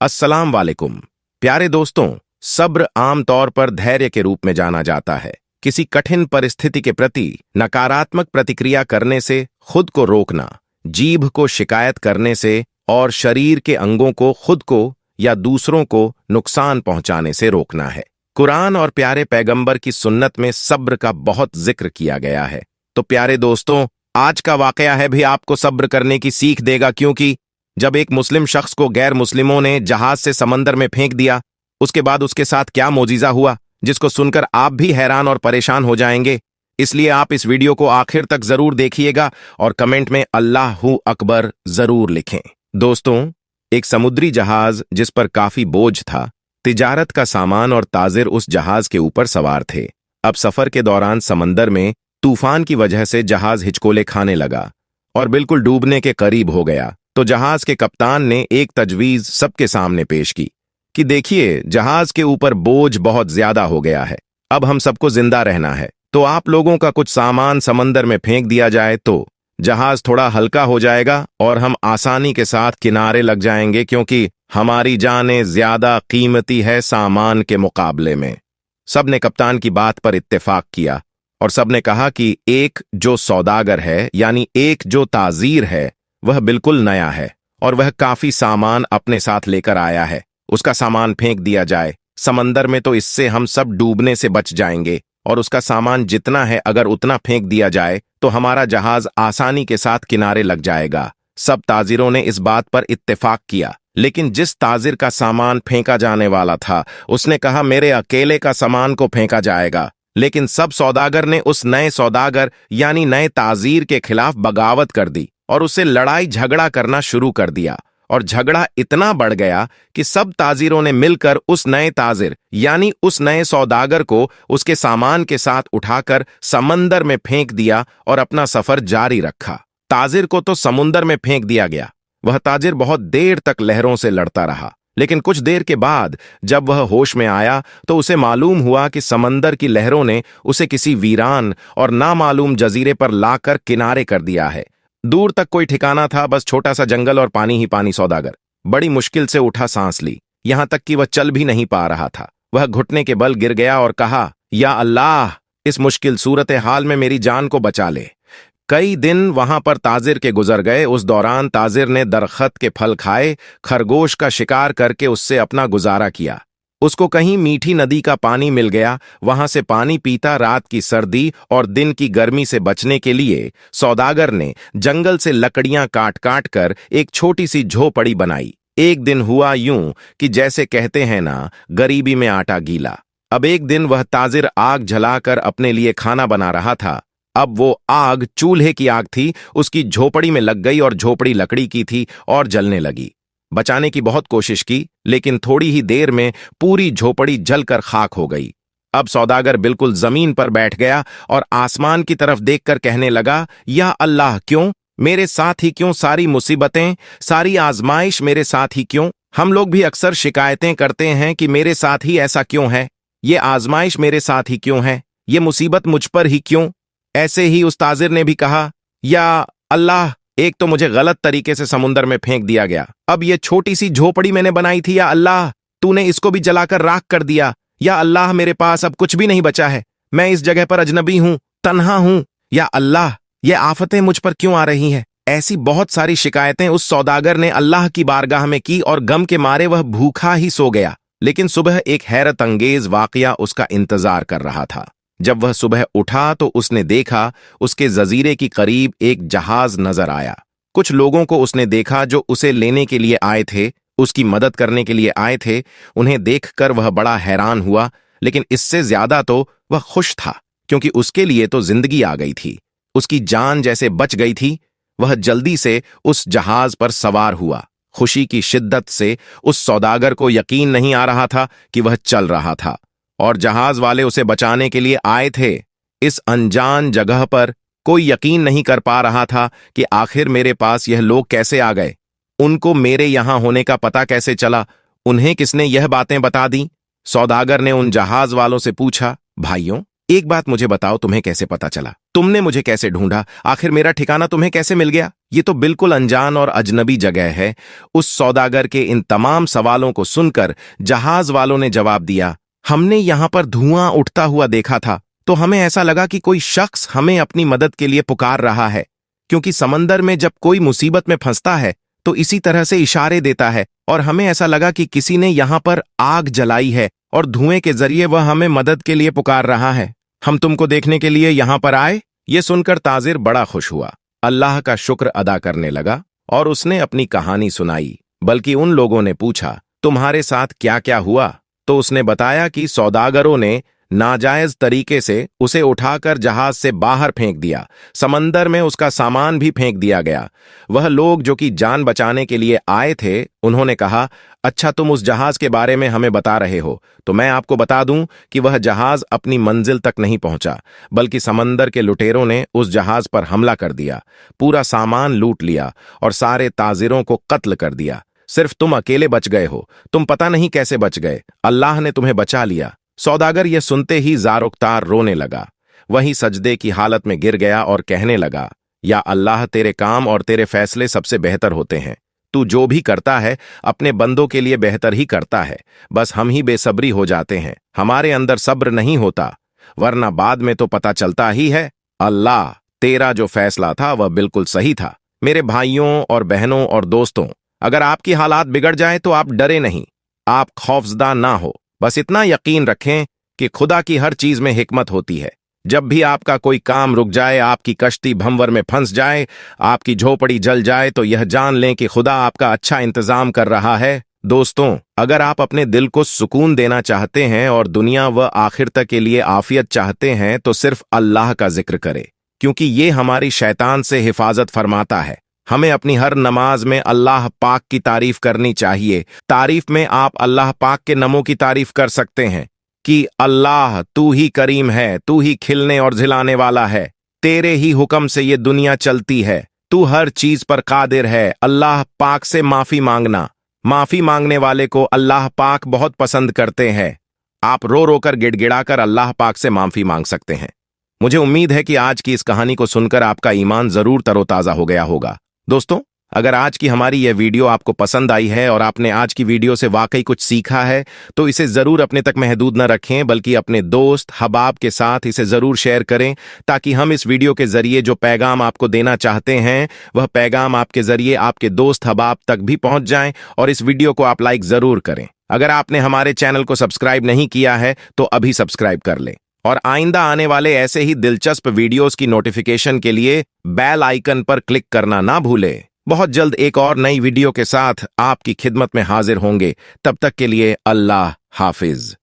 अस्सलाम वालेकुम। प्यारे दोस्तों, सब्र आमतौर पर धैर्य के रूप में जाना जाता है। किसी कठिन परिस्थिति के प्रति नकारात्मक प्रतिक्रिया करने से खुद को रोकना, जीभ को शिकायत करने से और शरीर के अंगों को खुद को या दूसरों को नुकसान पहुंचाने से रोकना है। कुरान और प्यारे पैगंबर की सुन्नत में सब्र का बहुत जिक्र किया गया है। तो प्यारे दोस्तों, आज का वाकया है भी आपको सब्र करने की सीख देगा, क्योंकि जब एक मुस्लिम शख्स को गैर मुस्लिमों ने जहाज से समंदर में फेंक दिया, उसके बाद उसके साथ क्या मोजीजा हुआ, जिसको सुनकर आप भी हैरान और परेशान हो जाएंगे। इसलिए आप इस वीडियो को आखिर तक जरूर देखिएगा और कमेंट में अल्लाहू अकबर जरूर लिखें। दोस्तों, एक समुद्री जहाज जिस पर काफी बोझ था, तिजारत का सामान और ताजिर उस जहाज के ऊपर सवार थे। अब सफर के दौरान समंदर में तूफान की वजह से जहाज हिचकोले खाने लगा और बिल्कुल डूबने के करीब हो गया। तो जहाज के कप्तान ने एक तजवीज सबके सामने पेश की कि देखिए, जहाज के ऊपर बोझ बहुत ज्यादा हो गया है। अब हम सबको जिंदा रहना है, तो आप लोगों का कुछ सामान समंदर में फेंक दिया जाए तो जहाज थोड़ा हल्का हो जाएगा और हम आसानी के साथ किनारे लग जाएंगे, क्योंकि हमारी जानें ज्यादा कीमती है सामान के मुकाबले में। सबने कप्तान की बात पर इत्तेफाक किया और सबने कहा कि एक जो सौदागर है, यानी एक जो ताजीर है, वह बिल्कुल नया है और वह काफी सामान अपने साथ लेकर आया है। उसका सामान फेंक दिया जाए समंदर में तो इससे हम सब डूबने से बच जाएंगे, और उसका सामान जितना है अगर उतना फेंक दिया जाए तो हमारा जहाज आसानी के साथ किनारे लग जाएगा। सब ताजिरों ने इस बात पर इत्तेफाक किया, लेकिन जिस ताजिर का सामान फेंका जाने वाला था उसने कहा मेरे अकेले का सामान को फेंका जाएगा। लेकिन सब सौदागर ने उस नए सौदागर यानी नए ताजीर के खिलाफ बगावत कर दी और उससे लड़ाई झगड़ा करना शुरू कर दिया, और झगड़ा इतना बढ़ गया कि सब ताजिरों ने मिलकर उस नए ताजिर यानी उस नए सौदागर को उसके सामान के साथ उठाकर समंदर में फेंक दिया और अपना सफर जारी रखा। ताजिर को तो समुंदर में फेंक दिया गया। वह ताजिर बहुत देर तक लहरों से लड़ता रहा, लेकिन कुछ देर के बाद जब वह होश में आया तो उसे मालूम हुआ कि समंदर की लहरों ने उसे किसी वीरान और नामालूम जजीरे पर लाकर किनारे कर दिया है। दूर तक कोई ठिकाना था, बस छोटा सा जंगल और पानी ही पानी। सौदागर बड़ी मुश्किल से उठा, सांस ली, यहां तक कि वह चल भी नहीं पा रहा था। वह घुटने के बल गिर गया और कहा, या अल्लाह, इस मुश्किल सूरत हाल में मेरी जान को बचा ले। कई दिन वहां पर ताजिर के गुजर गए। उस दौरान ताजिर ने दरख्त के फल खाए, खरगोश का शिकार करके उससे अपना गुजारा किया। उसको कहीं मीठी नदी का पानी मिल गया, वहां से पानी पीता रात की सर्दी और दिन की गर्मी से बचने के लिए सौदागर ने जंगल से लकड़ियां काट काट कर एक छोटी सी झोपड़ी बनाई। एक दिन हुआ यूं कि जैसे कहते हैं ना, गरीबी में आटा गीला। अब एक दिन वह ताजिर आग जलाकर अपने लिए खाना बना रहा था। अब वो आग चूल्हे की आग थी, उसकी झोपड़ी में लग गई और झोपड़ी लकड़ी की थी और जलने लगी। बचाने की बहुत कोशिश की, लेकिन थोड़ी ही देर में पूरी झोपड़ी जलकर खाक हो गई। अब सौदागर बिल्कुल जमीन पर बैठ गया और आसमान की तरफ देखकर कहने लगा, या अल्लाह, क्यों मेरे साथ ही क्यों सारी मुसीबतें, सारी आजमाइश मेरे साथ ही क्यों? हम लोग भी अक्सर शिकायतें करते हैं कि मेरे साथ ही ऐसा क्यों है, ये आजमाइश मेरे साथ ही क्यों है, ये मुसीबत मुझ पर ही क्यों? ऐसे ही उस ताजिर ने भी कहा, या अल्लाह, एक तो मुझे गलत तरीके से समुंदर में फेंक दिया गया, अब ये छोटी सी झोपड़ी मैंने बनाई थी, या अल्लाह, तूने इसको भी जलाकर राख कर दिया। या अल्लाह, मेरे पास अब कुछ भी नहीं बचा है, मैं इस जगह पर अजनबी हूं, तन्हा हूं। या अल्लाह, ये आफतें मुझ पर क्यों आ रही हैं? ऐसी बहुत सारी शिकायतें उस सौदागर ने अल्लाह की बारगाह में की और गम के मारे वह भूखा ही सो गया। लेकिन सुबह एक हैरत अंगेज वाकया उसका इंतजार कर रहा था। जब वह सुबह उठा तो उसने देखा उसके जजीरे की करीब एक जहाज नजर आया। कुछ लोगों को उसने देखा जो उसे लेने के लिए आए थे, उसकी मदद करने के लिए आए थे। उन्हें देखकर वह बड़ा हैरान हुआ, लेकिन इससे ज्यादा तो वह खुश था, क्योंकि उसके लिए तो जिंदगी आ गई थी, उसकी जान जैसे बच गई थी। वह जल्दी से उस जहाज पर सवार हुआ। खुशी की शिद्दत से उस सौदागर को यकीन नहीं आ रहा था कि वह चल रहा था और जहाज वाले उसे बचाने के लिए आए थे। इस अनजान जगह पर कोई यकीन नहीं कर पा रहा था कि आखिर मेरे पास यह लोग कैसे आ गए, उनको मेरे यहां होने का पता कैसे चला, उन्हें किसने यह बातें बता दी। सौदागर ने उन जहाज वालों से पूछा, भाइयों, एक बात मुझे बताओ, तुम्हें कैसे पता चला? तुमने मुझे कैसे ढूंढा? आखिर मेरा ठिकाना तुम्हें कैसे मिल गया? ये तो बिल्कुल अनजान और अजनबी जगह है। उस सौदागर के इन तमाम सवालों को सुनकर जहाज वालों ने जवाब दिया, हमने यहां पर धुआं उठता हुआ देखा था, तो हमें ऐसा लगा कि कोई शख्स हमें अपनी मदद के लिए पुकार रहा है, क्योंकि समंदर में जब कोई मुसीबत में फंसता है तो इसी तरह से इशारे देता है, और हमें ऐसा लगा कि किसी ने यहां पर आग जलाई है और धुएं के जरिए वह हमें मदद के लिए पुकार रहा है। हम तुमको देखने के लिए यहां पर आए। ये सुनकर ताजिर बड़ा खुश हुआ, अल्लाह का शुक्र अदा करने लगा और उसने अपनी कहानी सुनाई। बल्कि उन लोगों ने पूछा, तुम्हारे साथ क्या क्या हुआ? तो उसने बताया कि सौदागरों ने नाजायज तरीके से उसे उठाकर जहाज से बाहर फेंक दिया, समंदर में उसका सामान भी फेंक दिया गया। वह लोग जो कि जान बचाने के लिए आए थे, उन्होंने कहा, अच्छा तुम उस जहाज के बारे में हमें बता रहे हो, तो मैं आपको बता दूं कि वह जहाज अपनी मंजिल तक नहीं पहुंचा, बल्कि समंदर के लुटेरों ने उस जहाज पर हमला कर दिया, पूरा सामान लूट लिया और सारे ताजिरों को कत्ल कर दिया। सिर्फ तुम अकेले बच गए हो। तुम पता नहीं कैसे बच गए, अल्लाह ने तुम्हें बचा लिया। सौदागर यह सुनते ही ज़ार-उक्तार रोने लगा, वहीं सजदे की हालत में गिर गया और कहने लगा, या अल्लाह, तेरे काम और तेरे फैसले सबसे बेहतर होते हैं। तू जो भी करता है अपने बंदों के लिए बेहतर ही करता है। बस हम ही बेसब्री हो जाते हैं, हमारे अंदर सब्र नहीं होता, वरना बाद में तो पता चलता ही है। अल्लाह, तेरा जो फैसला था वह बिल्कुल सही था। मेरे भाइयों और बहनों और दोस्तों, अगर आपकी हालात बिगड़ जाए तो आप डरे नहीं, आप खौफजदा ना हो। बस इतना यकीन रखें कि खुदा की हर चीज में हिकमत होती है। जब भी आपका कोई काम रुक जाए, आपकी कश्ती भंवर में फंस जाए, आपकी झोपड़ी जल जाए, तो यह जान लें कि खुदा आपका अच्छा इंतजाम कर रहा है। दोस्तों, अगर आप अपने दिल को सुकून देना चाहते हैं और दुनिया व आखिरत के लिए आफियत चाहते हैं, तो सिर्फ अल्लाह का जिक्र करें, क्योंकि ये हमारी शैतान से हिफाजत फरमाता है। हमें अपनी हर नमाज में अल्लाह पाक की तारीफ करनी चाहिए। तारीफ में आप अल्लाह पाक के नमों की तारीफ कर सकते हैं कि अल्लाह, तू ही करीम है, तू ही खिलने और झिलाने वाला है, तेरे ही हुक्म से ये दुनिया चलती है, तू हर चीज पर कादिर है। अल्लाह पाक से माफी मांगना, माफी मांगने वाले को अल्लाह पाक बहुत पसंद करते हैं। आप रो रो कर गिड़गिड़ाकर अल्लाह पाक से माफी मांग सकते हैं। मुझे उम्मीद है कि आज की इस कहानी को सुनकर आपका ईमान जरूर तरोताजा हो गया होगा। दोस्तों, अगर आज की हमारी यह वीडियो आपको पसंद आई है और आपने आज की वीडियो से वाकई कुछ सीखा है, तो इसे जरूर अपने तक महदूद न रखें, बल्कि अपने दोस्त हबाब के साथ इसे जरूर शेयर करें, ताकि हम इस वीडियो के जरिए जो पैगाम आपको देना चाहते हैं वह पैगाम आपके जरिए आपके दोस्त हबाब तक भी पहुंच जाएं। और इस वीडियो को आप लाइक जरूर करें। अगर आपने हमारे चैनल को सब्सक्राइब नहीं किया है तो अभी सब्सक्राइब कर लें, और आइंदा आने वाले ऐसे ही दिलचस्प वीडियोस की नोटिफिकेशन के लिए बेल आइकन पर क्लिक करना ना भूलें। बहुत जल्द एक और नई वीडियो के साथ आपकी खिदमत में हाजिर होंगे। तब तक के लिए अल्लाह हाफिज।